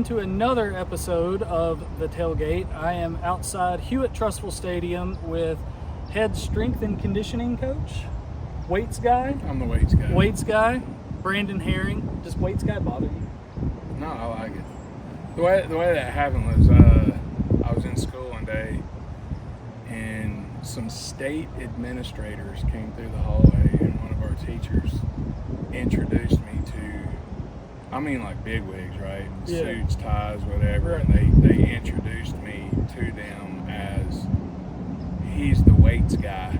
to another episode of The Talegate. I am outside Hewitt-Trussville Stadium with head strength and conditioning coach, weights guy. I'm the weights guy. Weights guy, Brandon Herring. Does weights guy bother you? No, I like it. The way that happened was I was in school one day and some state administrators came through the hallway and one of our teachers introduced me to, I mean like bigwigs, right? Yeah. Suits, ties, whatever. Right. And they introduced me to them as he's the weights guy.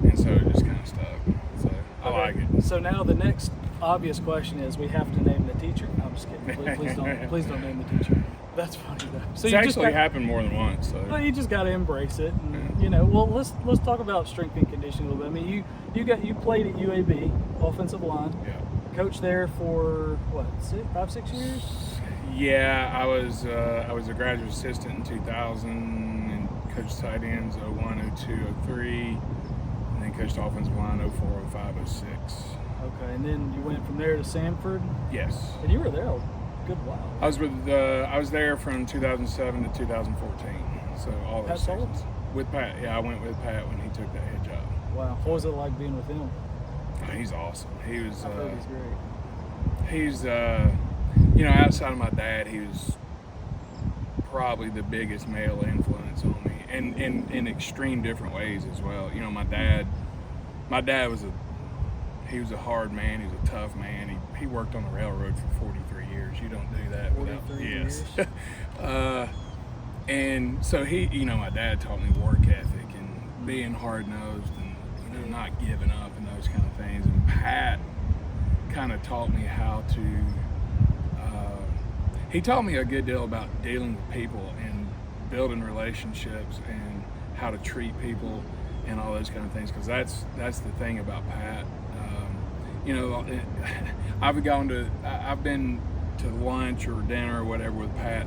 And so it just kind of stuck. So I like it. So now the next obvious question is we have to name the teacher. No, I'm just kidding. Please don't name the teacher. That's funny though. So It's actually happened more than once. So. Well, you just got to embrace it, and Well, let's talk about strength and conditioning a little bit. I mean, you played at UAB, offensive line. Yeah. Coached there for what, 5-6 years? Yeah, I was a graduate assistant in 2000 and coached tight ends 01, 02, 03, and then coached offensive line 04, 05, 06. Okay, and then you went from there to Sanford. Yes. And you were there a good while. I was there from 2007 to 2014. So all those seasons. With Pat. Yeah, I went with Pat when he took that head job. Wow. What was it like being with him? Oh, he's awesome. He was. I heard he's great. He's outside of my dad, he was probably the biggest male influence on me, and in extreme different ways as well. You know, my dad was a hard man. He was a tough man. He worked on the railroad for 43 years. You don't do that without. 43 Yes. years. And so my dad taught me work ethic and being hard nosed and not giving up and those kind of things. And Pat kind of taught me how to. He taught me a good deal about dealing with people and building relationships and how to treat people and all those kind of things. Because that's the thing about Pat. I've been to lunch or dinner or whatever with Pat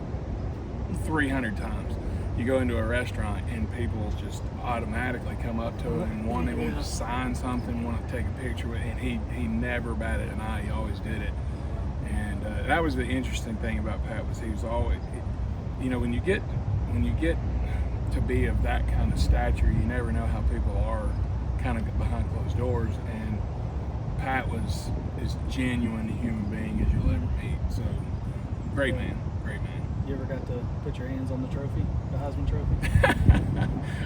300 times. You go into a restaurant and people just automatically come up to him and want to sign something, want to take a picture with it, and he never batted an eye. He always did it. And that was the interesting thing about Pat was he was always, when you get to be of that kind of stature, you never know how people are kind of behind closed doors. And Pat was as genuine a human being as you'll ever meet. So great man. You ever got to put your hands on the trophy, the Heisman Trophy?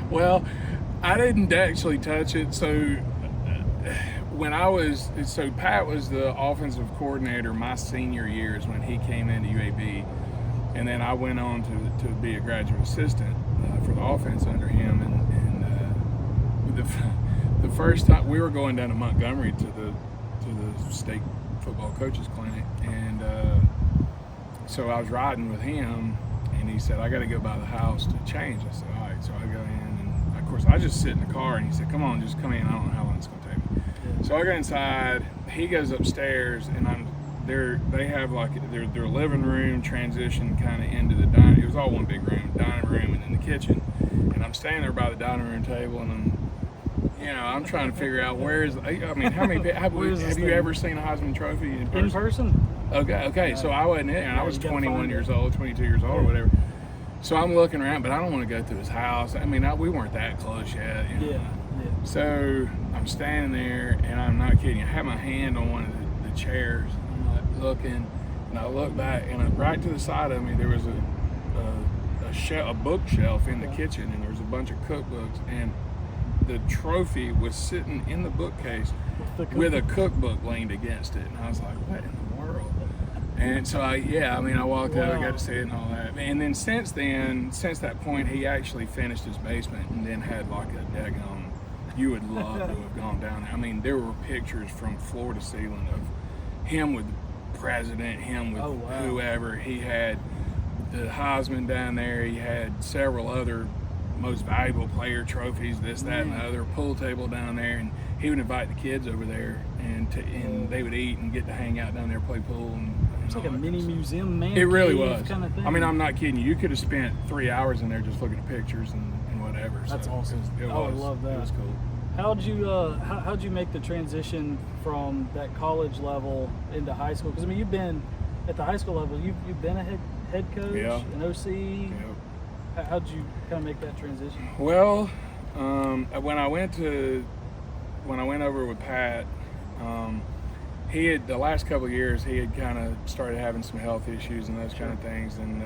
Well, I didn't actually touch it. So Pat was the offensive coordinator my senior years when he came into UAB, and then I went on to be a graduate assistant for the offense under him. And the first time we were going down to Montgomery to the state football coaches clinic, and so I was riding with him, and he said, I got to go by the house to change. I said, all right. So I go in, and of course I just sit in the car, and he said, come on, just come in. I don't know how long it's going to take me. Yeah. So I go inside. He goes upstairs, and they have like their living room transition kind of into the dining. It was all one big room, dining room, and then the kitchen. And I'm standing there by the dining room table, and I'm trying to figure out how many have you ever seen a Heisman Trophy in person? In person? Okay. So I wasn't in, and I was 21 years old, 22 years old, or whatever. So I'm looking around, but I don't want to go to his house. I mean, we weren't that close yet. Yeah. So I'm standing there, and I'm not kidding. I had my hand on one of the chairs, and I'm like looking, and I look back, and right to the side of me there was a bookshelf in the kitchen, and there was a bunch of cookbooks, and the trophy was sitting in the bookcase with a cookbook leaned against it, and I was like, what in the world? And so I walked out, I got to see it and all that. And then since that point, he actually finished his basement and then had like a daggone, you would love to have gone down there. I mean, there were pictures from floor to ceiling of him with the president, him with whoever. He had the Heisman down there. He had several other most valuable player trophies, this, that, and the other, pool table down there, and he would invite the kids over there, and they would eat and get to hang out down there, play pool. And it's like a mini museum, man. It really was. Kind of thing. I mean, I'm not kidding you. You could have spent 3 hours in there just looking at pictures and whatever. That's awesome. I love that. It was cool. How'd you make the transition from that college level into high school? Because I mean, you've been at the high school level, you've been a head coach, Yeah. an OC. Yep. How'd you kind of make that transition? Well, when I went over with Pat, he had the last couple of years he had kind of started having some health issues and those kind of things, and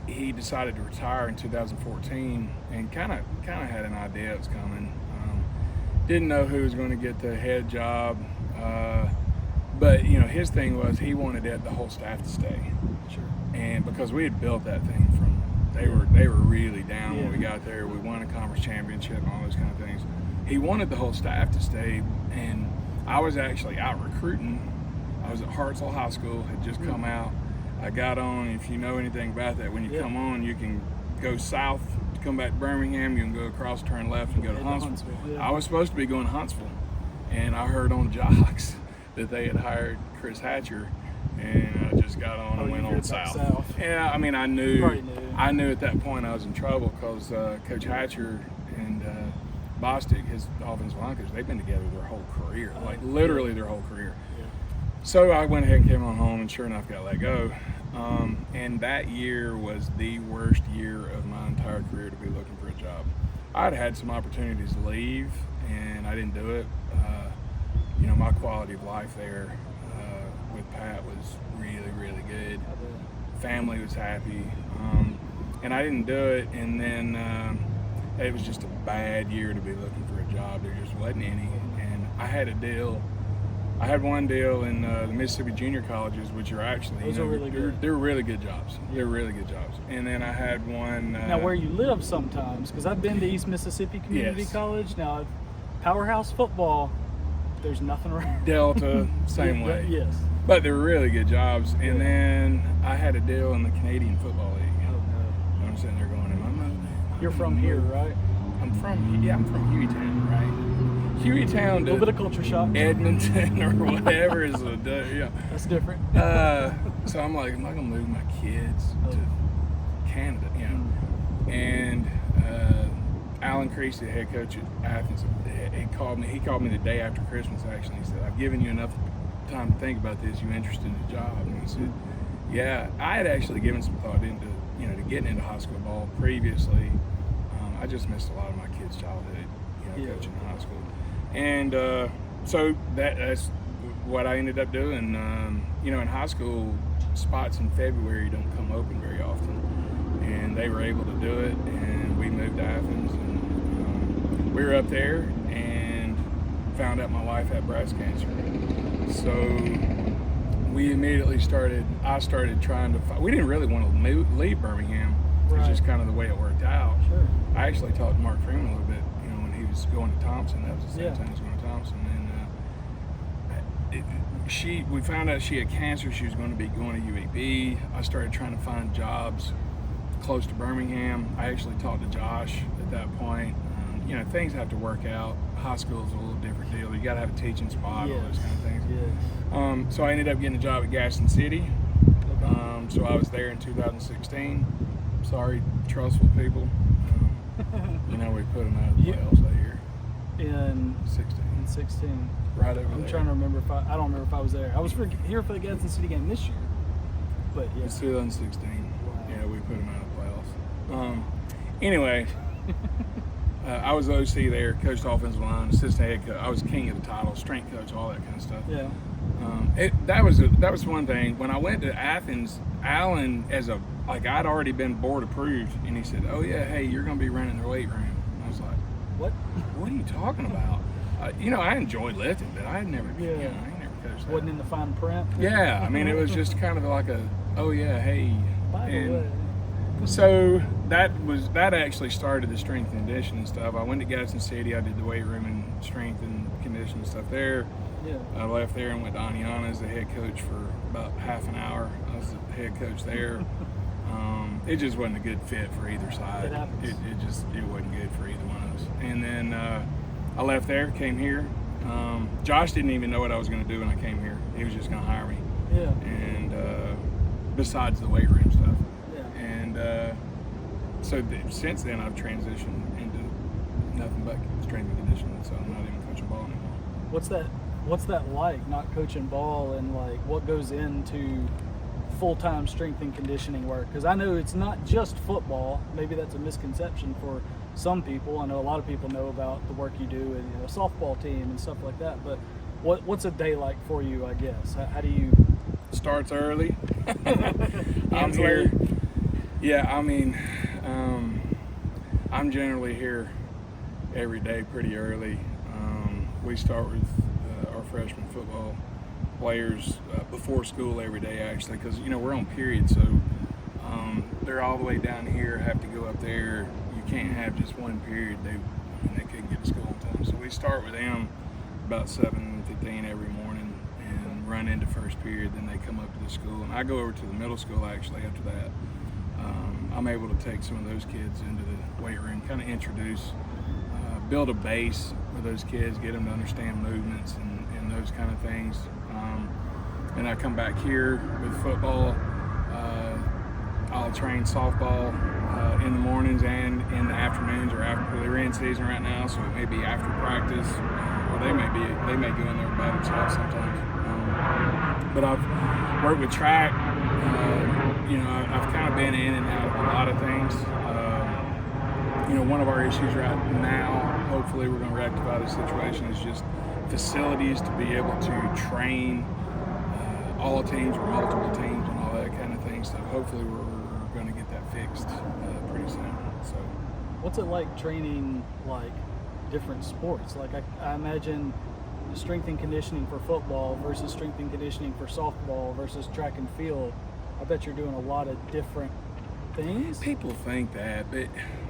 he decided to retire in 2014, and kind of had an idea it was coming. Didn't know who was going to get the head job, but his thing was he wanted the whole staff to stay. Sure. And because we had built that thing from, they were really down when we got there. We won a conference championship and all those kind of things. He wanted the whole staff to stay, and I was actually out recruiting. I was at Hartselle High School, had just come out. I got on, if you know anything about that, when you come on, you can go south to come back to Birmingham, you can go across, turn left, and go to Huntsville. I was supposed to be going to Huntsville, and I heard on Jocks that they had hired Chris Hatcher, and I just got on and went on south. Yeah, I mean, I knew at that point I was in trouble because Coach Hatcher and Bostic, his offensive line coach, they've been together their whole career, like literally their whole career. Yeah. So I went ahead and came on home, and sure enough, got let go. And that year was the worst year of my entire career to be looking for a job. I'd had some opportunities to leave, and I didn't do it. My quality of life there with Pat was really, really good. Family was happy, and I didn't do it. And then it was just a bad year to be looking for a job. There just wasn't any. And I had a deal. I had one deal in the Mississippi junior colleges, which are actually those are really good. They're really good jobs. They're really good jobs. And then I had one. Now, where you live sometimes, because I've been to East Mississippi Community College. Now, powerhouse football, there's nothing around. Delta, same way. Yes. But they were really good jobs. And then I had a deal in the Canadian Football League. Oh, no. I'm sitting there going, am I moving? You're from here, right? I'm from Hueytown, right? Hueytown, a little bit of culture shock. Edmonton or whatever is That's different. So I'm like, am I gonna move my kids to Canada? And Alan Creasy, the head coach at Athens, he called me the day after Christmas. Actually, he said, I've given you enough time to think about this. You interested in the job? And he said, yeah. I had actually given some thought into to getting into high school ball previously. I just missed a lot of my kids' childhood, coaching in high school. And so that's what I ended up doing. In high school, spots in February don't come open very often. And they were able to do it, and we moved to Athens. And we were up there and found out my wife had breast cancer. So we immediately I started trying to we didn't really want to leave Birmingham. It was just kind of the way it worked out. Sure. I actually talked to Mark Freeman a little bit, when he was going to Thompson. That was the same time he was going to Thompson. And we found out she had cancer. She was going to be going to UAB. I started trying to find jobs close to Birmingham. I actually talked to Josh at that point. Things have to work out. High school is a little different deal. You got to have a teaching spot, all those kind of things. Yes. So I ended up getting a job at Gaston City. So I was there in 2016. Sorry, Trussville people. We put them out of the playoffs that year. In 16. Right over there. I'm trying to remember I don't remember if I was there. I was here for the Gaston City game this year. But yeah. It's 2016. Wow. Yeah, we put them out of the playoffs. Anyway, I was OC there, coached offensive line, assistant head coach. I was king of the title, strength coach, all that kind of stuff. Yeah. That was one thing. When I went to Athens, Alan, I'd already been board approved, and he said, "Oh yeah, hey, you're going to be running the weight room." And I was like, "What? What are you talking about?" I enjoyed lifting, but I never coached that. Wasn't in the fine print. Yeah, I mean, it was just kind of like "Oh yeah, hey." By the way. So that actually started the strength and conditioning stuff. I went to Gaston City. I did the weight room and strength and conditioning stuff there. Yeah. I left there and went to Aniana as the head coach for about half an hour. I was the head coach there. It just wasn't a good fit for either side. It wasn't good for either one of us. And then I left there, came here. Josh didn't even know what I was going to do when I came here. He was just going to hire me. Yeah. And besides the weight room stuff. And so since then, I've transitioned into nothing but strength and conditioning. So I'm not even coaching ball anymore. What's that what's that like, not coaching ball, and like what goes into full-time strength and conditioning work? Because I know it's not just football. Maybe that's a misconception for some people. I know a lot of people know about the work you do with, you know, a softball team and stuff like that. But what's a day like for you, I guess? How do you? Starts early. I'm Ends here. late? Yeah, I mean, I'm generally here every day pretty early. We start with our freshman football players before school every day, actually, because, you know, we're on period, so they're all the way down here, have to go up there. You can't have just one period. They couldn't get to school on time. So we start with them about 7:15 every morning and run into first period. Then they come up to the school, and I go over to the middle school actually after that. I'm able to take some of those kids into the weight room, kind of introduce, build a base with those kids, get them to understand movements and those kind of things. And I come back here with football. I'll train softball in the mornings and in the afternoons, or after they're in season right now, so it may be after practice, or they may go in there by themselves sometimes. But I've worked with track. You know, I've kind of been in and out of a lot of things. You know, one of our issues right now, hopefully we're going to rectify the situation, is just facilities to be able to train all teams or multiple teams and all that kind of thing. So hopefully we're going to get that fixed pretty soon. So, What's it like training like different sports? Like I imagine strength and conditioning for football versus strength and conditioning for softball versus track and field. I bet you're doing a lot of different things. people think that, but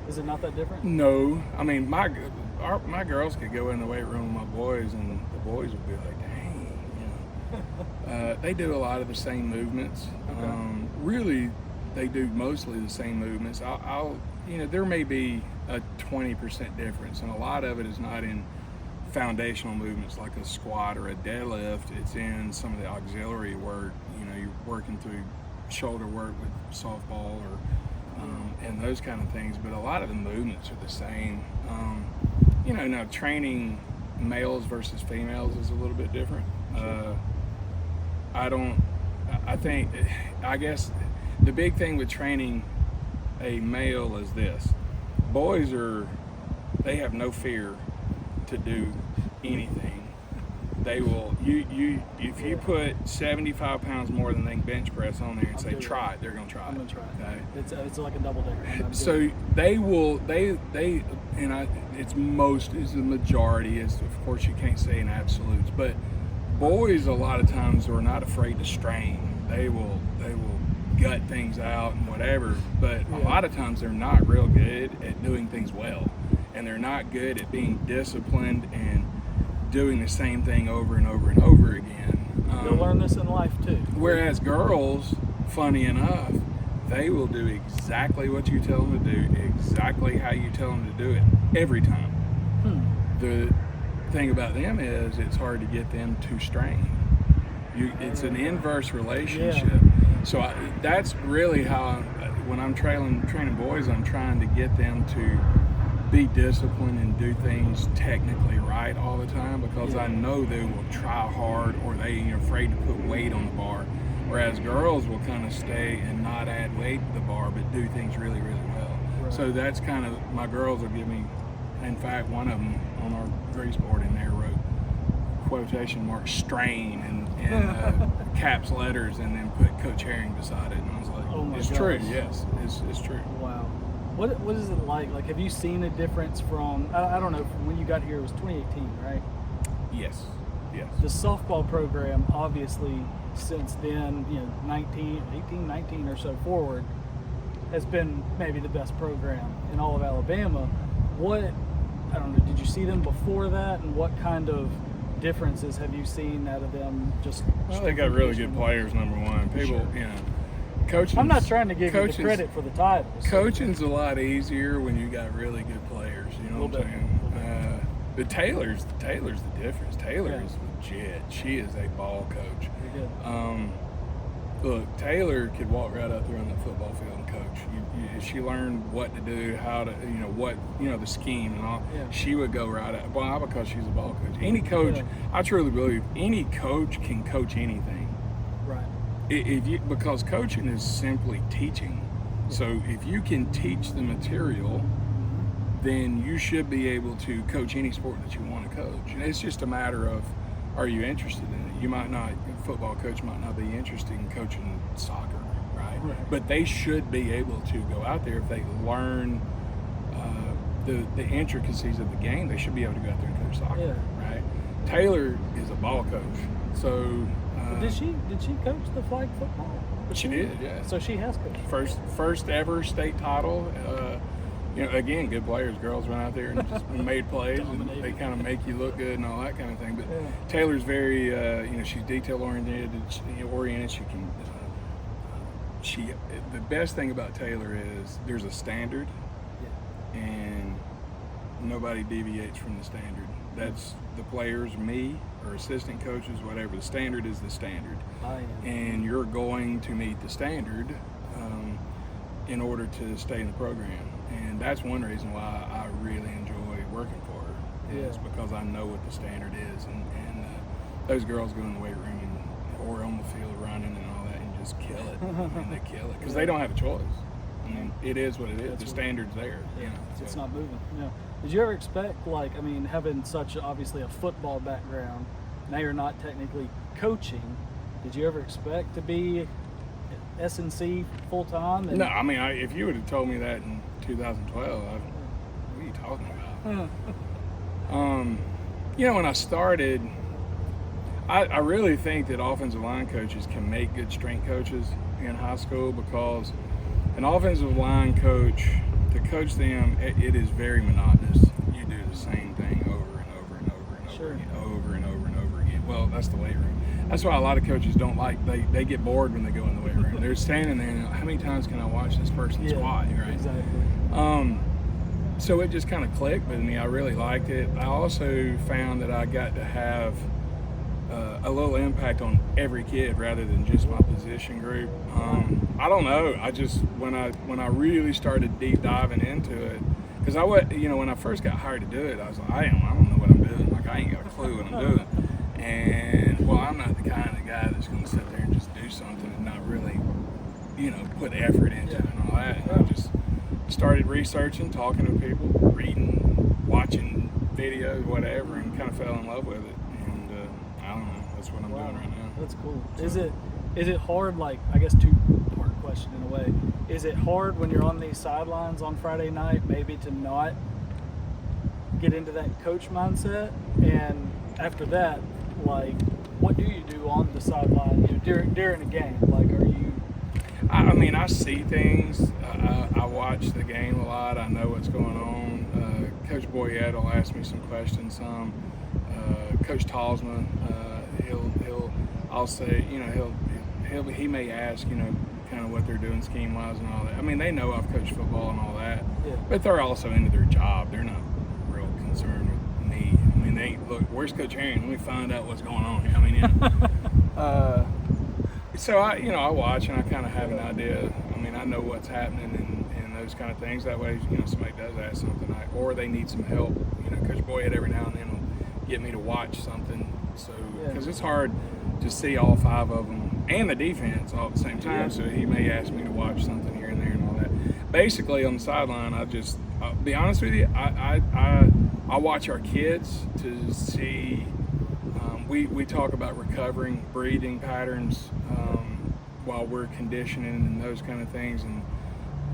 Is it not that different? no. I mean, my girls could go in the weight room with my boys, and the boys would be like, dang, you know. They do a lot of the same movements. Okay. Really, they do mostly the same movements. You know, there may be a 20% difference, and a lot of it is not in foundational movements like a squat or a deadlift. It's in some of the auxiliary work. You know, you're working through shoulder work with softball or and those kind of things, but a lot of the movements are the same. You know, now training males versus females is a little bit different. I guess the big thing with training a male is this: boys they have no fear to do anything. They will, if you put 75 pounds more than they can bench press on there and say try it, they're going to try it. I'm gonna try it. Okay? It's like a double decker. So they will, it's the majority. Of course, you can't say in absolutes, but boys a lot of times are not afraid to strain. They will gut things out and whatever, but a lot of times they're not real good at doing things well, and they're not good at being disciplined and doing the same thing over and over and over again. You'll learn this in life too. Whereas girls, funny enough, they will do exactly what you tell them to do, exactly how you tell them to do it, every time. The thing about them is it's hard to get them to strain. It's an inverse relationship. Yeah. So that's really how, when I'm training boys, I'm trying to get them to be disciplined and do things technically right all the time, because I know they will try hard, or they're afraid to put weight on the bar. Whereas girls will kind of stay and not add weight to the bar, but do things really, really well. Right. So that's kind of, my girls will give me, in fact, one of them on our grease board in there wrote quotation mark strain and caps letters, and then put Coach Herring beside it. And I was like, Oh my it's gosh. true, yes, it's true. Wow. What is it like? Like, have you seen a difference from, I don't know, from when you got here? It was 2018, right? Yes. The softball program, obviously, since then, 18, 19 or so forward, has been maybe the best program in all of Alabama. I don't know, did you see them before that, and what kind of differences have you seen out of them? Well, they got really good players, number one. People, coaching. I'm not trying to give you the credit for the titles. Coaching's a lot easier when you got really good players. You know what I'm saying? But Taylor's the difference. Taylor is legit. She is a ball coach. Very good. Look, Taylor could walk right out there on that football field and coach. If she learned what to do, how to, the scheme and all, she would go right out. Well, because she's a ball coach. Any coach, I truly believe, any coach can coach anything. Right. Because coaching is simply teaching. So if you can teach the material, then you should be able to coach any sport that you want to coach. And it's just a matter of, are you interested in it? You might not, a football coach might not be interested in coaching soccer, right? But they should be able to go out there if they learn the intricacies of the game. They should be able to go out there and coach soccer, right? Taylor is a ball coach, so. Did she coach the flag football? She did, yeah. So she has coached. First ever state title. Again, good players. Girls went out there and just made plays, and they kind of make you look good and all that kind of thing. But Taylor's very, she's detail oriented. She can. The best thing about Taylor is there's a standard, and nobody deviates from the standard. That's the players, me, or assistant coaches, whatever. The standard is the standard, and you're going to meet the standard in order to stay in the program. And that's one reason why I really enjoy working for her, is because I know what the standard is. And those girls go in the weight room or on the field running and all that and just kill it. And they kill it because they don't have a choice. I mean, it is what it is. The standard's there. It's not moving. Did you ever expect, having such obviously a football background, now you're not technically coaching, did you ever expect to be S&C full time? No, I mean, if you would have told me that in 2012, what are you talking about? When I started, I really think that offensive line coaches can make good strength coaches in high school, because an offensive line coach, to coach them, it is very monotonous. You do the same thing over and over and over and over again, over and over and over again. Well, that's the weight room. That's why a lot of coaches don't like, they get bored when they go in the weight room. They're standing there and how many times can I watch this person squat, right? Exactly. So it just kind of clicked with me. I really liked it. I also found that I got to have a little impact on every kid rather than just my position group. I don't know. I just, when I really started deep diving into it, because when I first got hired to do it, I was like, I don't know what I'm doing. Like, I ain't got a clue what I'm doing. And, I'm not the kind of guy that's going to sit there and just do something and not really, put effort into it and all that. And I just started researching, talking to people, reading, watching videos, whatever, and kind of fell in love with it. And I don't know. That's what I'm doing right now. That's cool. So. Is it hard, I guess two-part question in a way. Is it hard when you're on these sidelines on Friday night maybe to not get into that coach mindset? And after that, what do you do on the sideline during a game? Are you? I see things. I watch the game a lot. I know what's going on. Coach Boyette will ask me some questions. Coach Talsma, I'll say, he may ask, kind of what they're doing scheme-wise and all that. I mean, they know I've coached football and all that, but they're also into their job. They're not real concerned with me. I mean, look, where's Coach Aaron? Let me find out what's going on here. I mean, so I watch and I kind of have an idea. I mean, I know what's happening and those kind of things. That way, somebody does ask something, or they need some help. Coach Boyette every now and then will get me to watch something. So, because it's hard to see all five of them and the defense all at the same time. So he may ask me to watch something here and there and all that. Basically, on the sideline, I'll be honest with you, I watch our kids to see. We talk about recovering breathing patterns while we're conditioning and those kind of things, and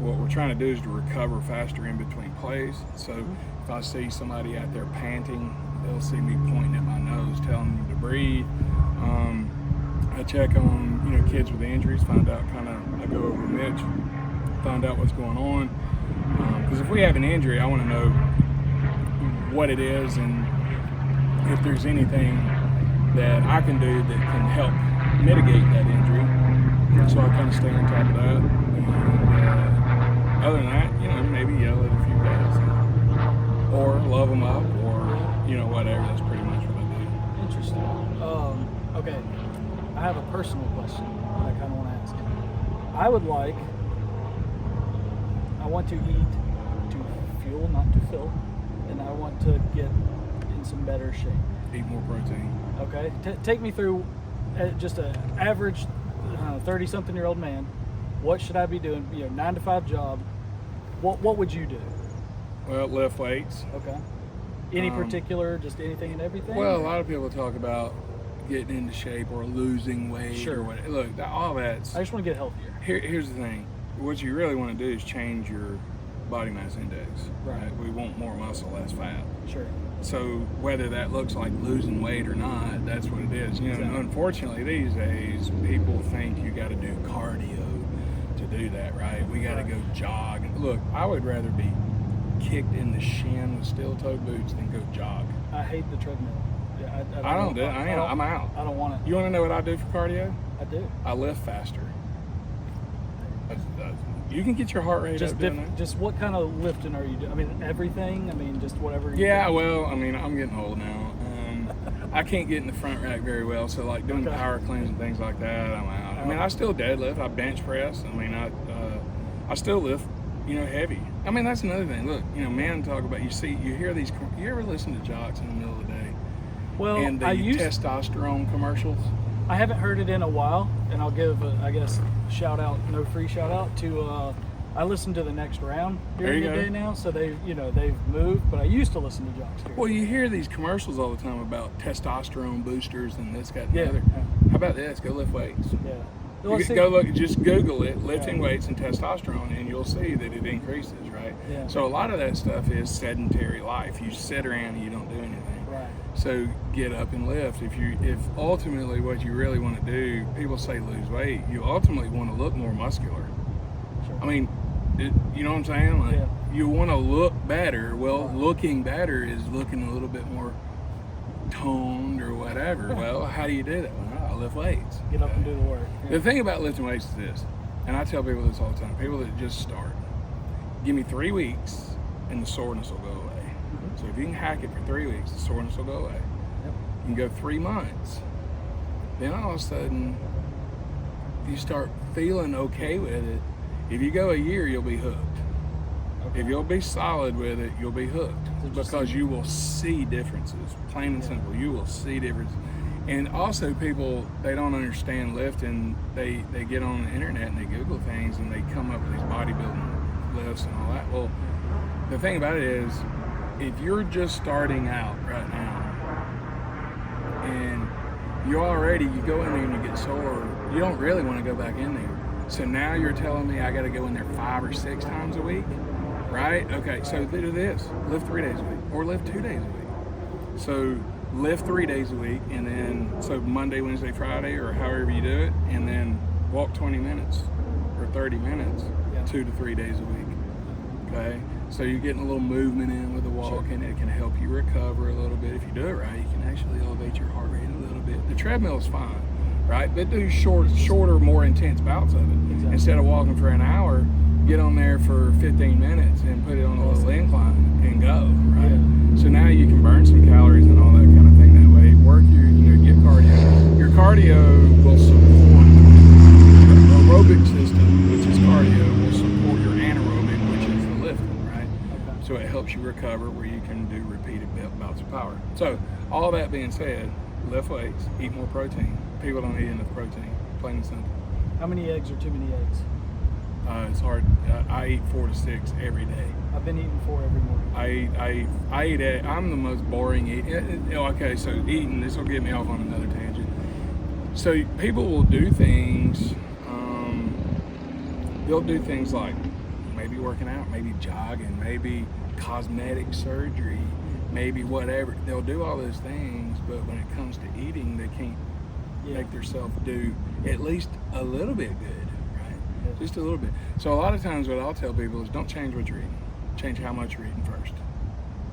what we're trying to do is to recover faster in between plays. So if I see somebody out there panting, they'll see me pointing at my nose, telling them to breathe. I check on kids with injuries, find out I go over Mitch, find out what's going on. Because if we have an injury, I want to know what it is and if there's anything that I can do that can help mitigate that injury. So I kind of stay on top of that. And other than that, maybe yell at a few guys or love them up or, whatever. That's pretty much what I do. Interesting. Okay. I have a personal question that I kind of want to ask. I want to eat to fuel, not to fill, and I want to get in some better shape. Eat more protein. Okay, take me through just an average 30-something-year-old man. What should I be doing? 9-to-5 job. What would you do? Well, lift weights. Okay. Any particular, just anything and everything? Well, a lot of people talk about getting into shape or losing weight Sure. or whatever. Look, all that's. I just want to get healthier. Here's the thing. What you really want to do is change your body mass index. Right. We want more muscle, less fat. Sure. So whether that looks like losing weight or not, that's what it is. Exactly. Unfortunately, these days people think you got to do cardio to do that, right? We got to go jog. Look, I would rather be kicked in the shin with steel-toed boots than go jog. I hate the treadmill. Yeah, I don't do it. I'm out. I don't want it. You want to know what I do for cardio? I do. I lift faster. You can get your heart rate up doing that. Just what kind of lifting are you doing? I mean, everything? I mean, just whatever you Yeah, do? well, I mean, I'm getting old now. I can't get in the front rack very well, so like doing Okay. power cleans and things like that, I'm out. I mean, I still deadlift, I bench press. I mean, I still lift, heavy. I mean, that's another thing. Look, men talk about, you hear these. You ever listen to jocks in the middle of the day? Well, And the testosterone commercials. I haven't heard it in a while, and I'll give, no free shout out to. I listen to the Next Round during the day now, so they've moved. But I used to listen to jocks. Well, you hear these commercials all the time about testosterone boosters and this, that, and the other. Yeah. How about this? Go lift weights. Yeah. You can go look, just Google it, lifting weights and testosterone, and you'll see that it increases, right? Yeah. So a lot of that stuff is sedentary life. You sit around and you don't do anything. Right. So get up and lift. If ultimately what you really want to do, people say lose weight, you ultimately want to look more muscular. Sure. I mean, you know what I'm saying? Like, you want to look better. Well, looking better is looking a little bit more toned or whatever. Well, how do you do that? Well, I lift weights. Get up and do the work. Yeah. The thing about lifting weights is this, and I tell people this all the time, people that just start, give me 3 weeks and the soreness will go away. So if you can hack it for 3 weeks, the soreness will go away. Yep. You can go 3 months. Then all of a sudden, you start feeling okay with it. If you go a year, you'll be hooked. Okay. If you'll be solid with it, you'll be hooked. So Because you will see differences. Plain and simple, you will see differences. And also people, they don't understand lifting. They get on the internet and they Google things and they come up with these bodybuilding lifts and all that. Well, the thing about it is, if you're just starting out right now and you go in there and you get sore, you don't really want to go back in there. So now you're telling me I got to go in there 5 or 6 times a week, right? Okay, so do this. Lift 3 days a week or lift 2 days a week. So lift 3 days a week, and then so Monday, Wednesday, Friday, or however you do it, and then walk 20 minutes or 30 minutes 2 to 3 days a week. Okay, so you're getting a little movement in with the walk, and it can help you recover a little bit. If you do it right, you can actually elevate your heart rate a little bit. The treadmill is fine, right? But do shorter, more intense bouts of it. Exactly. Instead of walking for an hour, get on there for 15 minutes and put it on a little incline and go, right? Yeah. So now you can burn some calories and all that kind of thing that way. Work get cardio. Your cardio will support the aerobic system, which is cardio, will support your anaerobic, which is the lifting, right? Okay. So it helps you recover where you can do repeated bouts of power. So all that being said, lift weights, eat more protein. People don't eat enough protein, plain and simple. How many eggs are too many eggs? It's hard. I eat 4 to 6 every day. I've been eating 4 every morning. I eat it. I'm the most boring eater. Okay, so eating, this will get me off on another tangent. So people will do things, they'll do things like maybe working out, maybe jogging, maybe cosmetic surgery, maybe whatever. They'll do all those things, but when it comes to eating, they can't make themselves do at least a little bit good. Just a little bit. So a lot of times what I'll tell people is don't change what you're eating. Change how much you're eating first.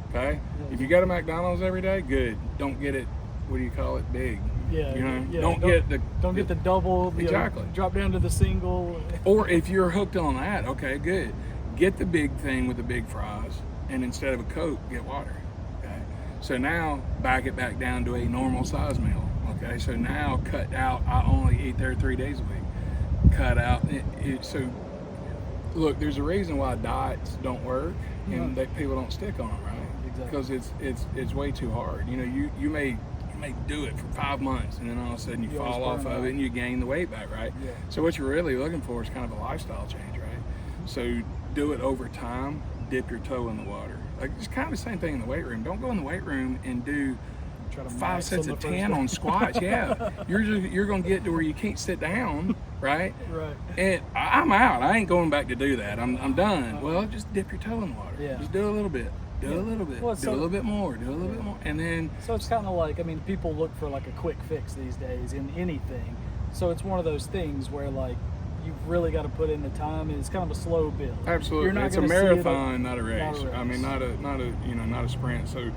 Okay? If you go to McDonald's every day, good. Don't get it, what do you call it, big. Don't get the double. Exactly. Drop down to the single. Or if you're hooked on that, okay, good. Get the big thing with the big fries, and instead of a Coke, get water. Okay? So now back it back down to a normal size meal. Okay, so now cut out. I only eat there 3 days a week. Cut out. So look, there's a reason why diets don't work and that people don't stick on them, right? Exactly. Because it's way too hard. You know, you may do it for 5 months and then all of a sudden you fall off of it and you gain the weight back, right? Yeah. So what you're really looking for is kind of a lifestyle change, right? So do it over time. Dip your toe in the water. Like it's kind of the same thing in the weight room. Don't go in the weight room and do 5 sets of 10 on squats. Yeah, you're gonna get to where you can't sit down, right? Right. And I'm out. I ain't going back to do that. I'm done. Well, just dip your toe in the water. Yeah. Just do a little bit. Do a little bit. Well, do a little bit more. Do a little bit more. And then. So it's kind of like, I mean, people look for like a quick fix these days in anything. So it's one of those things where like you've really got to put in the time, and it's kind of a slow build. Absolutely. You're not It's a gonna marathon, not a race. not a race. I mean, not a sprint. So,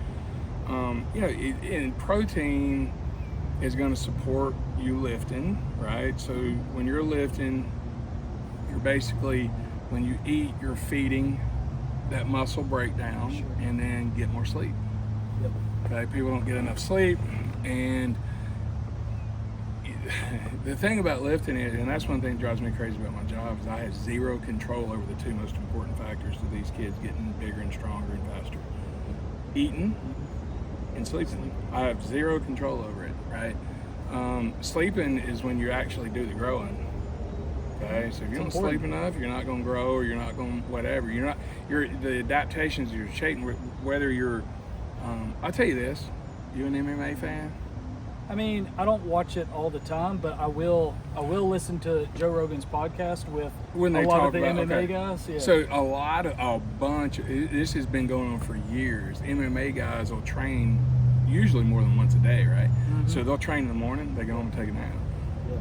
and protein is going to support you lifting, right? So when you're lifting, you're basically, when you eat, you're feeding that muscle breakdown, Sure. and then get more sleep. Yep. Okay, people don't get enough sleep, and the thing about lifting is, and that's one thing that drives me crazy about my job, is I have zero control over the two most important factors to these kids getting bigger and stronger and faster: eating and sleeping. I have zero control over it, right? Sleeping is when you actually do the growing. Okay, so if you don't sleep enough, you're not going to grow, or you're not going to whatever. The adaptations you're shaping, whether you're, I'll tell you this, you an MMA fan? I mean, I don't watch it all the time, but I will listen to Joe Rogan's podcast with When they a lot talk of the about, MMA okay. guys. Yeah. So this has been going on for years. MMA guys will train usually more than once a day, right? Mm-hmm. So they'll train in the morning, they go home and take a nap. Yeah.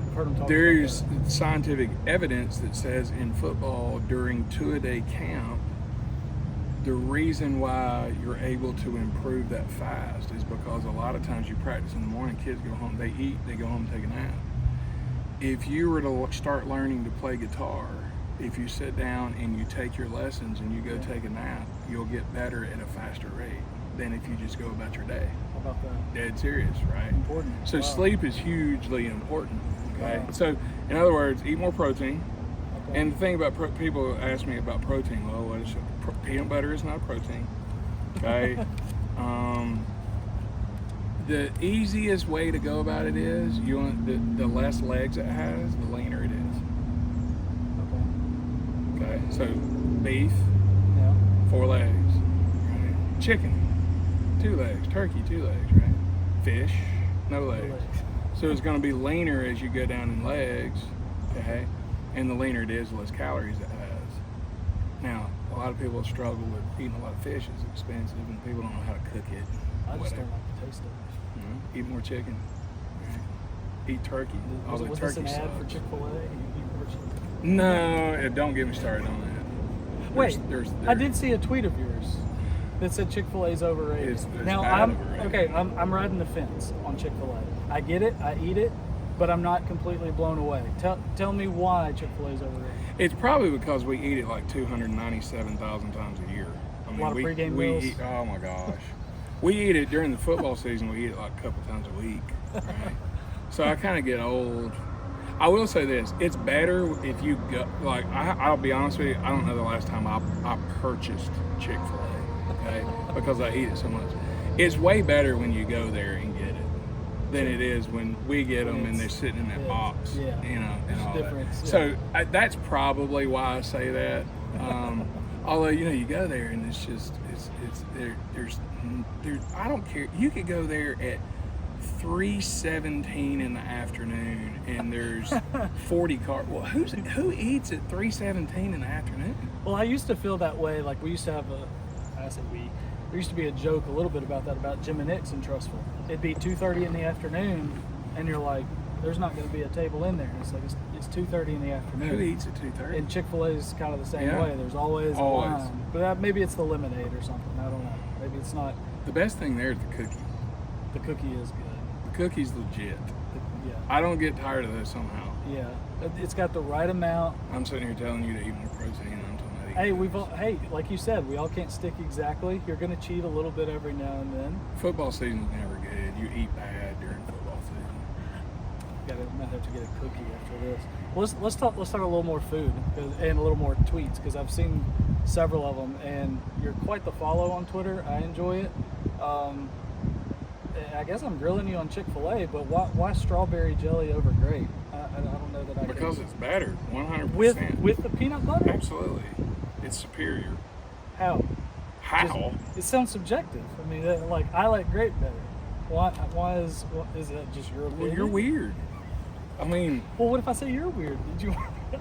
I've heard them talk There's about that. scientific evidence that says in football during 2-a-day camp, the reason why you're able to improve that fast is because a lot of times you practice in the morning, kids go home, they eat, they go home and take a nap. If you were to start learning to play guitar, if you sit down and you take your lessons and you go take a nap, you'll get better at a faster rate than if you just go about your day. How about that? Dead serious, right? Important. So Wow. sleep is hugely important. Okay. Wow. So in other words, eat more protein. Okay. And the thing about people ask me about protein. Well, what is peanut butter is not protein. Okay. The easiest way to go about it is you want the less legs it has, the leaner it is. Okay. Okay. So beef, Yeah. 4 legs. Right? Chicken, 2 legs. Turkey, 2 legs. Right. Fish, no legs. Legs. So it's going to be leaner as you go down in legs, okay? And the leaner it is, the less calories it has. Now, a lot of people struggle with eating a lot of fish. It's expensive, and people don't know how to cook it. I just Whatever. don't like the taste of it. Eat more chicken. Eat turkey. Was the this an turkey ad for sucks. Chick-fil-A? No, don't get me started on that. Wait, There's I did see a tweet of yours that said Chick-fil-A is overrated. It's Now bad I'm overrated. okay. I'm riding the fence on Chick-fil-A. I get it. I eat it, but I'm not completely blown away. Tell me why Chick-fil-A is overrated. It's probably because we eat it like 297,000 times a year. I mean, lot of pregame we meals. eat, oh my gosh. We eat it during the football season. We eat it like a couple times a week. Right? So I kind of get old. I will say this: it's better if you go. Like I'll be honest with you, I don't know the last time I purchased Chick-fil-A, okay, because I eat it so much. It's way better when you go there and get it than it is when we get them and they're sitting in that Yeah. box, Yeah. you know, and all difference, that. yeah. So that's probably why I say that. Although you go there and it's just there's I don't care. You could go there at 3:17 in the afternoon and there's 40 cars. Well, who eats at 3:17 in the afternoon? Well, I used to feel that way. Like we used to have there used to be a joke a little bit about that about Jim and Nick's in Trussville. It'd be 2:30 in the afternoon, and you're like, there's not going to be a table in there. It's like it's 2:30 in the afternoon. Who eats at 2:30? And Chick-fil-A is kind of the same Yeah. way. There's always a Always. line. But maybe it's the lemonade or something. I don't know. Maybe it's not. The best thing there is the cookie. The cookie is good. The cookie's legit. Yeah. I don't get tired of those somehow. Yeah. It's got the right amount. I'm sitting here telling you to eat more protein. And I'm talking about eating Hey, like you said, we all can't stick exactly. You're going to cheat a little bit every now and then. Football season's never good. You eat bad during football Might have to get a cookie after this. Well, let's talk a little more food and a little more tweets, because I've seen several of them, and you're quite the follow on Twitter. I enjoy it. I guess I'm grilling you on Chick-fil-A, but why strawberry jelly over grape? I don't know that I Because it's better, 100%. With the peanut butter? Absolutely, it's superior. How? How? It sounds subjective. I mean, I like grape better. Why is that just your opinion? Well, you're weird. I mean, well, what if I say you're weird?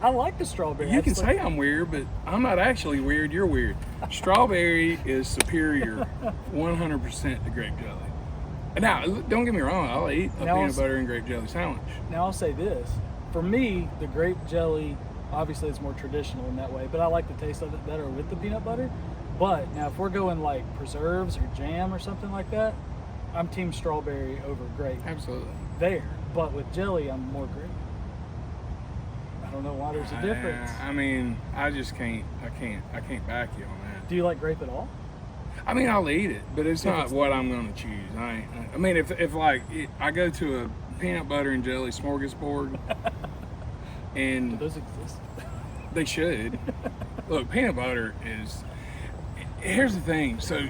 I like the strawberry. You can say I'm weird, but I'm not actually weird. You're weird. Strawberry is superior, 100% to grape jelly. Now, don't get me wrong. I'll eat a peanut butter and grape jelly sandwich. Now, I'll say this. For me, the grape jelly, obviously it's more traditional in that way, but I like the taste of it better with the peanut butter. But now if we're going like preserves or jam or something like that, I'm team strawberry over grape. Absolutely. There. But with jelly, I'm more grape. I don't know why there's a difference. I mean, I can't back you on that. Do you like grape at all? I mean, I'll eat it, but it's not what I'm going to choose. I mean, if I go to a peanut butter and jelly smorgasbord, and do those exist? They should. Look, peanut butter is. Here's the thing. So,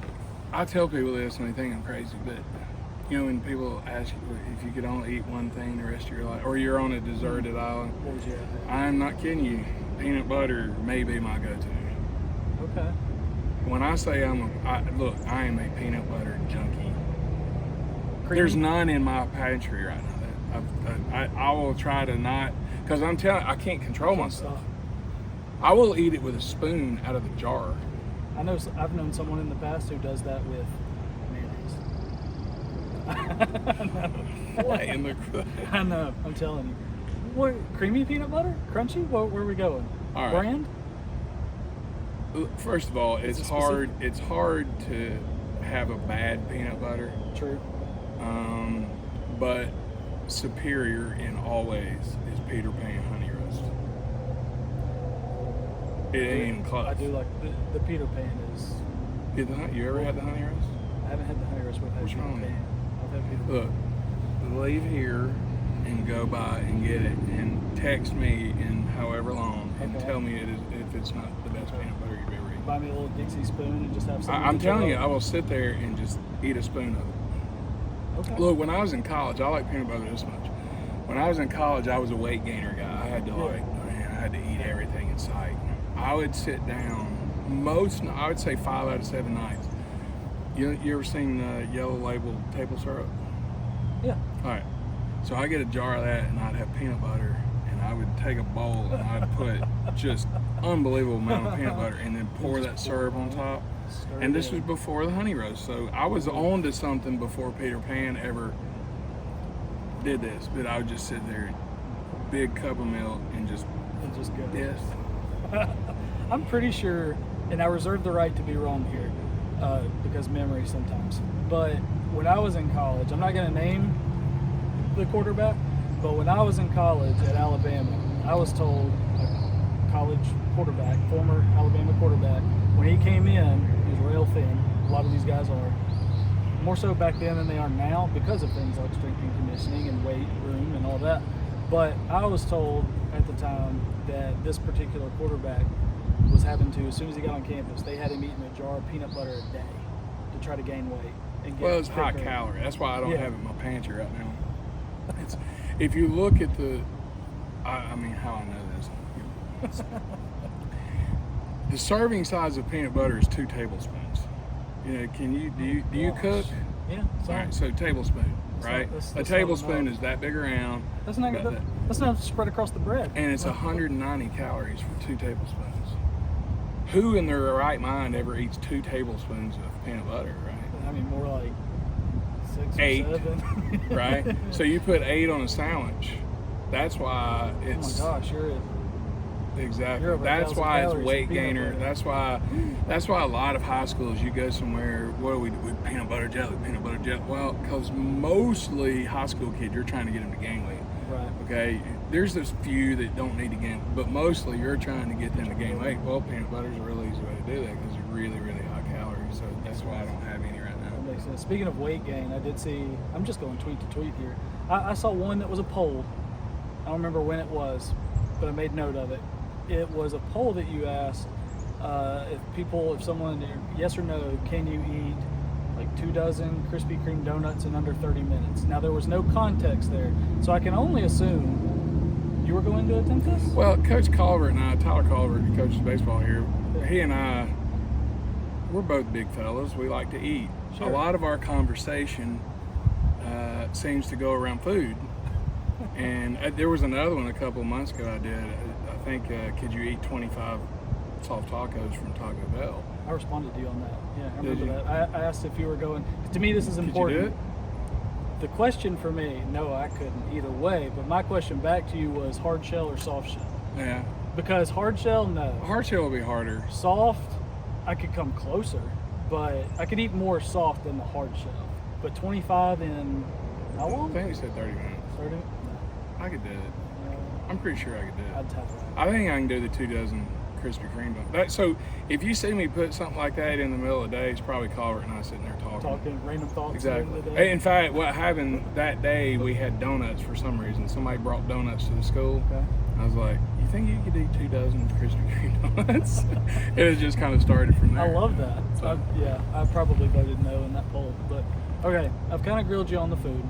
I tell people this and they think I'm crazy, but you know, when people ask you if you could only eat one thing the rest of your life, or you're on a deserted island, what would you have? I'm not kidding you. Peanut butter may be my go-to. Okay. When I say I am a peanut butter junkie. Creamy? There's none in my pantry right now. I will try to not, because I'm telling you, I can't control myself. I will eat it with a spoon out of the jar. I've known someone in the past who does that with mayonnaise. What in the? I know. I'm telling you. What, creamy peanut butter? Crunchy? Where are we going? All right. Brand? First of all, it's hard. It's hard to have a bad peanut butter. True. But superior in all ways is Peter Pan Honey Roast. It ain't even close. I do like the Peter Pan is. You ever had the honey roast? I haven't had the honey roast, but I've had Peter Pan. I've had Peter Pan. Look, leave here and go by and get it and text me in however long and tell me if it's not the best peanut butter you've ever eaten. Buy me a little Dixie spoon and just have some. I'm telling you, I will sit there and just eat a spoon of it. Okay. Look, when I was in college, I like peanut butter this much. When I was in college, I was a weight gainer guy. I had to I had to eat everything in sight. I would sit down I would say 5 out of 7 nights. You ever seen Yellow Label table syrup? Yeah. All right. So I get a jar of that, and I'd have peanut butter, and I would take a bowl, and I'd put just unbelievable amount of peanut butter, and then pour that syrup on top. And this was before the honey roast, so I was on to something before Peter Pan ever did this. But I would just sit there, big cup of milk, and just go. Yes. I'm pretty sure, and I reserve the right to be wrong here, because memory sometimes. But when I was in college, I'm not going to name the quarterback, but when I was in college at Alabama, I was told a college quarterback, former Alabama quarterback, when he came in, he was real thin. A lot of these guys are. More so back then than they are now because of things like strength and conditioning and weight room and all that. But I was told at the time that this particular quarterback was having to, as soon as he got on campus, they had him eating a jar of peanut butter a day to try to gain weight. And get It's high calorie. That's why I don't have it in my pantry right now. If you look at I mean, how I know this. The serving size of peanut butter is 2 tablespoons. You know, do you cook? Yeah. All right, so tablespoon, right? A tablespoon is that big around. That's not spread across the bread. And it's 190 calories for 2 tablespoons. Who in their right mind ever eats 2 tablespoons of peanut butter, right? I mean, more like 6 or 8, 7. right? So you put 8 on a sandwich. That's why it's. Oh my gosh, you're Exactly. That's why it's weight gainer. That's why a lot of high schools, you go somewhere, what do we do with peanut butter jelly? Well, because mostly high school kids, you're trying to get them to gain weight. Right. Okay. There's this few that don't need to gain, but mostly you're trying to get them to gain weight. Well, peanut butter is a really easy way to do that because it's really, really high calories. So that's why I don't have any right now. That makes sense. Speaking of weight gain, I did see. I'm just going tweet to tweet here. I saw one that was a poll, I don't remember when it was, but I made note of it. It was a poll that you asked if someone, yes or no, can you eat like 2 dozen Krispy Kreme donuts in under 30 minutes? Now, there was no context there, so I can only assume you were going to attempt this? Well, Coach Culver and I, Tyler Culver, who coaches baseball here, he and I, we're both big fellas. We like to eat. Sure. A lot of our conversation seems to go around food. And there was another one a couple of months ago I did. I think, could you eat 25 soft tacos from Taco Bell? I responded to you on that. Yeah, I Did remember you? that. I asked if you were going. To me, this is important. Could you do it? The question for me, no, I couldn't either way. But my question back to you was hard shell or soft shell? Yeah. Because hard shell, no. Hard shell will be harder. Soft, I could come closer, but I could eat more soft than the hard shell. But 25 in how I long? think we said 30 minutes. 30? I could do it. I'm pretty sure I could do it. I'd tap it. I think I can do the 2 dozen Krispy Kreme donuts. So if you see me put something like that in the middle of the day, it's probably Culver and I sitting there Talking random thoughts. Exactly. Of the day. In fact, what happened that day, we had donuts for some reason. Somebody brought donuts to the school. Okay. I was like, you think you could eat 2 dozen Krispy Kreme donuts? It just kind of started from there. I love that. So. I probably voted no in that poll. But okay, I've kind of grilled you on the food.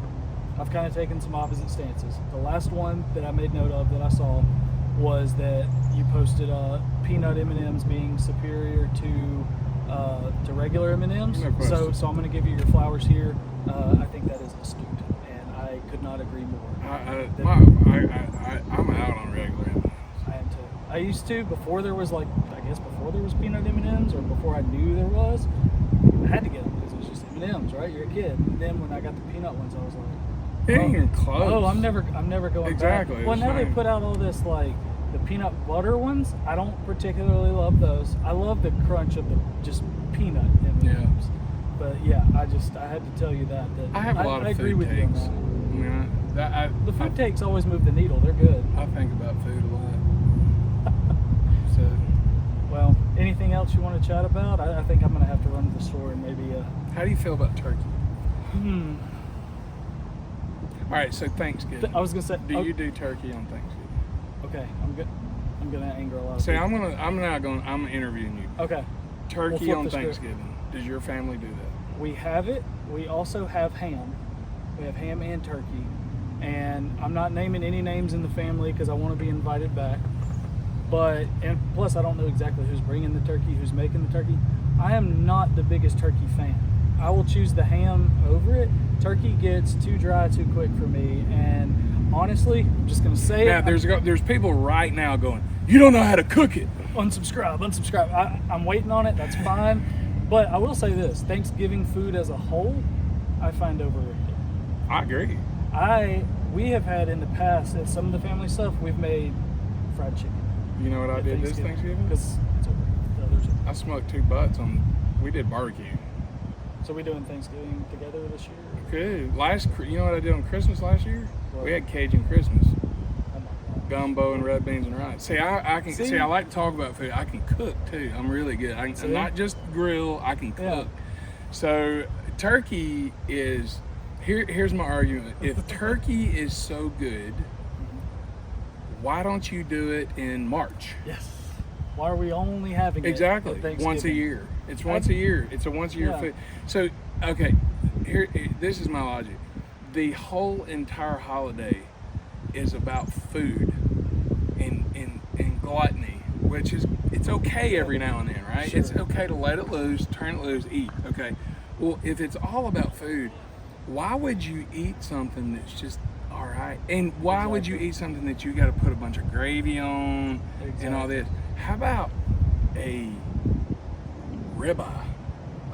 I've kind of taken some opposite stances. The last one that I made note of that I saw was that you posted Peanut M&Ms being superior to regular M&Ms. No question. So I'm going to give you your flowers here. I think that is astute, and I could not agree more. I'm out on regular M&Ms. I am too. I used to before there was before there was Peanut M&Ms or before I knew there was. I had to get them because it was just M&Ms, right? You're a kid. And then when I got the peanut ones, I was like, It ain't even close. oh, I'm never going Exactly. back. Well, now they put out all this like the peanut butter ones. I don't particularly love those. I love the crunch of the just peanut M&Ms. Yeah. But yeah, I had to tell you that I have a lot of I agree food with you on takes. that. I mean, The food takes always move the needle. They're good. I think about food a lot. So, Well, anything else you want to chat about? I think I'm going to have to run to the store and maybe. how do you feel about turkey? All right, so Thanksgiving. I was going to say. Do you do turkey on Thanksgiving? Okay, I'm good. I'm going to anger a lot of See, people. I'm interviewing you. Okay. Turkey flip on the script. Thanksgiving. Does your family do that? We have it. We also have ham. We have ham and turkey. And I'm not naming any names in the family because I want to be invited back. And plus, I don't know exactly who's bringing the turkey, who's making the turkey. I am not the biggest turkey fan. I will choose the ham over it. Turkey gets too dry too quick for me. And honestly, I'm just going to say Now, there's people right now going, you don't know how to cook it. unsubscribe. I'm waiting on it. That's fine. But I will say this: Thanksgiving food as a whole, I find overrated. I agree. We have had in the past at some of the family stuff, we've made fried chicken. You know what I did this Thanksgiving? Because it's overrated. I smoked 2 butts we did barbecue. So we doing Thanksgiving together this year? Good. You know what I did on Christmas last year? What? We had Cajun Christmas. Oh my God. Gumbo and red beans and rice. See, I like to talk about food. I can cook too. I'm really good. I'm not just grill. I can cook. Yeah. So turkey is here's my argument. If turkey is so good, why don't you do it in March? Yes. Why are we only having it Exactly. at Thanksgiving? Once a year. It's once a year. It's a once a year Yeah. food. So, okay, this is my logic. The whole entire holiday is about food and gluttony, which is, it's okay every now and then, right? Sure. It's okay to let it loose, turn it loose, eat, okay? Well, if it's all about food, why would you eat something that's just all right? And why would you eat something that you got to put a bunch of gravy on and all this? How about a ribeye,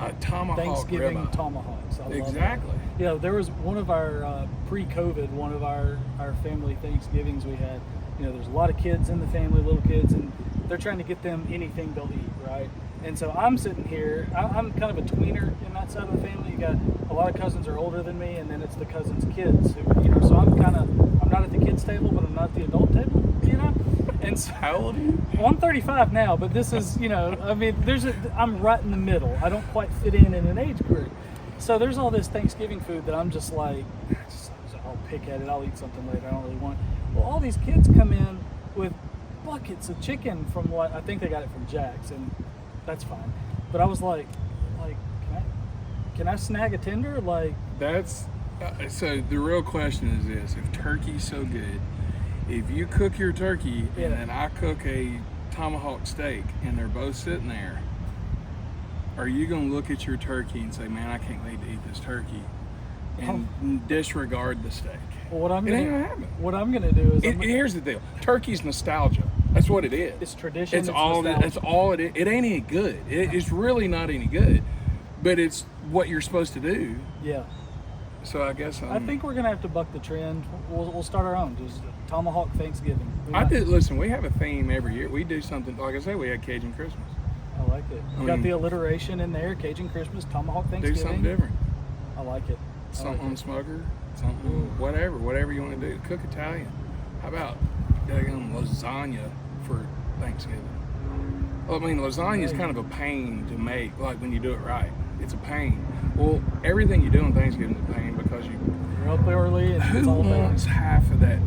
a tomahawk Thanksgiving ribeye? tomahawks. I love Exactly. that. You know, there was one of our pre-COVID, one of our family Thanksgivings we had. You know, there's a lot of kids in the family, little kids, and they're trying to get them anything they'll eat, right? And so I'm sitting here. I'm kind of a tweener in that side of the family. You got a lot of cousins are older than me, and then it's the cousins' kids who, you know. So I'm not at the kids' table, but I'm not at the adult table, you know. And so, how old are you? Well, I'm 35 now, but this is, you know, I mean, I'm right in the middle. I don't quite fit in an age group. So there's all this Thanksgiving food that I'm just like, I'll pick at it. I'll eat something later. I don't really want it. Well, all these kids come in with buckets of chicken from what I think they got it from Jack's, and that's fine. But I was like, can I snag a tender? Like, That's so the real question is this: if turkey's so good, if you cook your turkey Yeah. and then I cook a tomahawk steak and they're both sitting there, are you gonna look at your turkey and say, "Man, I can't wait to eat this turkey," and disregard the steak? well, what I'm It ain't gonna gonna happen. what I'm gonna do is Here's the deal: turkey's nostalgia. That's what it is. it's tradition. It's all. nostalgia. It's all it is. It ain't any good. It's really not any good, but it's what you're supposed to do. Yeah. So I guess I think we're gonna have to buck the trend. We'll start our own. Just tomahawk Thanksgiving. I did listen. We have a theme every year. We do something. Like I said, we had Cajun Christmas. I like it. You got the alliteration in there. Cajun Christmas, tomahawk Thanksgiving. Do something different. I like it. Something on smoker. Something whatever you want to do. Cook Italian. How about lasagna for Thanksgiving? Well, I mean, lasagna is kind of a pain to make. Like when you do it right, it's a pain. Well, everything you do on Thanksgiving is a pain because You're up early and who it's all wants bad. half of that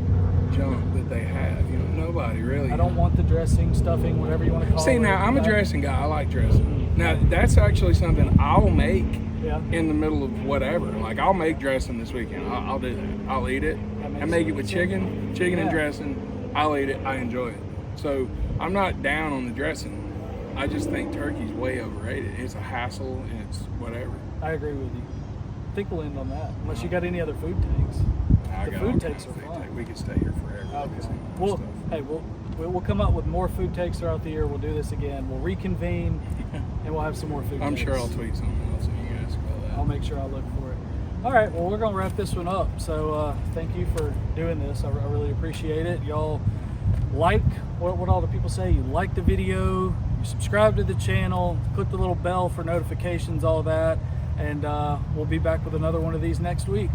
junk that they have? You know, nobody really. I don't want the dressing, stuffing, whatever you want to call it. See, now I'm a dressing guy. I like dressing. Now that's actually something I'll make Yeah. in the middle of whatever. Like I'll make dressing this weekend. I'll do that. I'll eat it. I make it with chicken and Yeah. dressing. I'll eat it. I enjoy it. So I'm not down on the dressing. I just think turkey's way overrated. It's a hassle and it's whatever. I agree with you. I think we'll end on that. Unless you got any other food takes. I The got food all takes kinds of are food fun. takes. We could stay here forever. Okay. Well, hey, we'll come up with more food takes throughout the year. We'll do this again. We'll reconvene, and we'll have some more food I'm takes. sure I'll tweet something else and you guys about that. I'll make sure I look for it. All right, well, we're going to wrap this one up. So thank you for doing this. I really appreciate it. Y'all like what all the people say. You like the video, you subscribe to the channel, click the little bell for notifications, all that. And we'll be back with another one of these next week.